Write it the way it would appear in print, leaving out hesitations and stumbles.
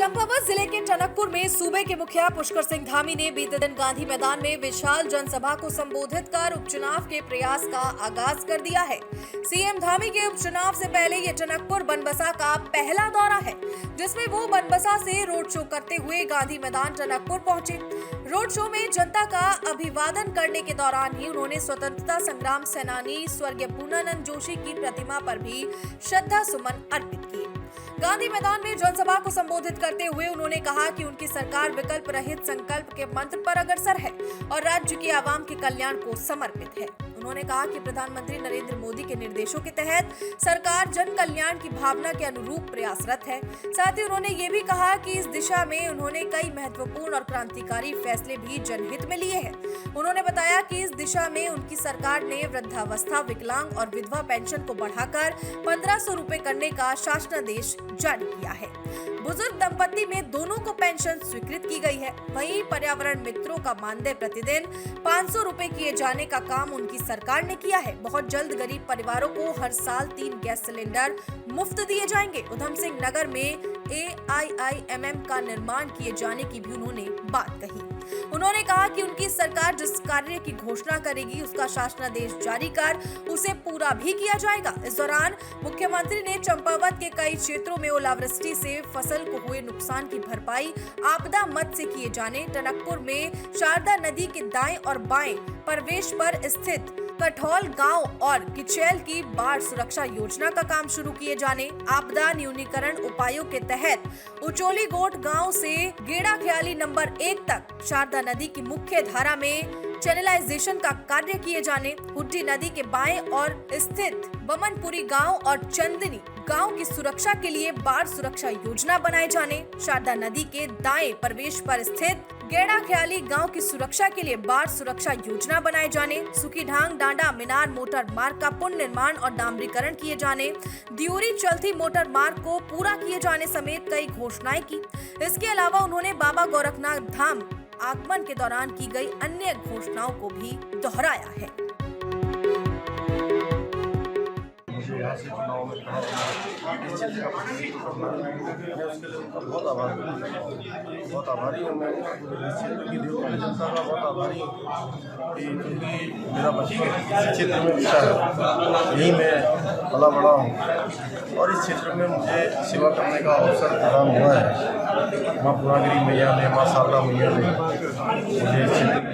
चंपावत जिले के टनकपुर में सूबे के मुखिया पुष्कर सिंह धामी ने बीते दिन गांधी मैदान में विशाल जनसभा को संबोधित कर उपचुनाव के प्रयास का आगाज कर दिया है। सीएम धामी के उपचुनाव से पहले ये टनकपुर बनबसा का पहला दौरा है, जिसमें वो बनबसा से रोड शो करते हुए गांधी मैदान टनकपुर पहुंचे। रोड शो में जनता का अभिवादन करने के दौरान ही उन्होंने स्वतंत्रता संग्राम सेनानी स्वर्गीय पूर्णानंद जोशी की प्रतिमा पर भी श्रद्धा सुमन अर्पित किए। गांधी मैदान में जनसभा को संबोधित करते हुए उन्होंने कहा कि उनकी सरकार विकल्प रहित संकल्प के मंत्र पर अग्रसर है और राज्य के आवाम के कल्याण को समर्पित है। उन्होंने कहा कि प्रधानमंत्री नरेंद्र मोदी के निर्देशों के तहत सरकार जन कल्याण की भावना के अनुरूप प्रयासरत है। साथ ही उन्होंने ये भी कहा कि इस दिशा में उन्होंने कई महत्वपूर्ण और क्रांतिकारी फैसले भी जनहित में लिए हैं। उन्होंने बताया कि इस दिशा में उनकी सरकार ने वृद्धावस्था, विकलांग और विधवा पेंशन को बढ़ाकर 1500 रुपए करने का शासनादेश जारी किया है। बुजुर्ग दंपति में दोनों को पेंशन स्वीकृत की गई है। वहीं पर्यावरण मित्रों का मानदेय प्रतिदिन 500 रुपए किए जाने का काम उनकी सरकार ने किया है। बहुत जल्द गरीब परिवारों को हर साल 3 गैस सिलेंडर मुफ्त दिए जाएंगे। उधम सिंह नगर में AIIMM का निर्माण किए जाने की भी उन्होंने बात कही। उन्होंने कहा कि उनकी सरकार जिस कार्य की घोषणा करेगी उसका शासनादेश जारी कर उसे पूरा भी किया जाएगा। इस दौरान मुख्यमंत्री ने चंपावत के कई क्षेत्रों में ओलावृष्टि से फसल को हुए नुकसान की भरपाई आपदा मद से किए जाने, टनकपुर में शारदा नदी के दाएं और बाएं प्रवेश पर स्थित कठौल गांव और किचैल की बाढ़ सुरक्षा योजना का काम शुरू किए जाने, आपदा न्यूनीकरण उपायों के तहत उचोली गोट गांव से गेड़ा ख्याली नंबर 1 तक शारदा नदी की मुख्य धारा में चैनलाइजेशन का कार्य किए जाने, हुड्डी नदी के बाएं और स्थित बमनपुरी गांव और चंदनी गांव की सुरक्षा के लिए बाढ़ सुरक्षा योजना बनाए जाने, शारदा नदी के दाएं प्रवेश पर स्थित गेड़ा ख्याली गांव की सुरक्षा के लिए बाढ़ सुरक्षा योजना बनाए जाने, सुखीढांग डांडा मीनार मोटर मार्ग का पुनर्निर्माण और डामरीकरण किए जाने, दियोरी चलती मोटर मार्ग को पूरा किए जाने समेत कई घोषणाएं की। इसके अलावा उन्होंने बाबा गोरखनाथ धाम आगमन के दौरान की गई अन्य घोषणाओं को भी दोहराया है। यहाँ से चुनाव में खड़ा होना, इस चीज़ का प्रतिनिधित्व करना, मैं उसके लिए उनका बहुत आभारी हूँ। मैं इस क्षेत्र की देवकाली जनता का बहुत आभारी हूँ कि क्योंकि मेरा बचपन इस क्षेत्र में बीता है, यहीं मैं पला बड़ा हूँ और इस क्षेत्र में मुझे सेवा करने का अवसर प्रदान हुआ है। माँ पूर्णागिरी मैया ने, माँ शारदा मैया ने मुझे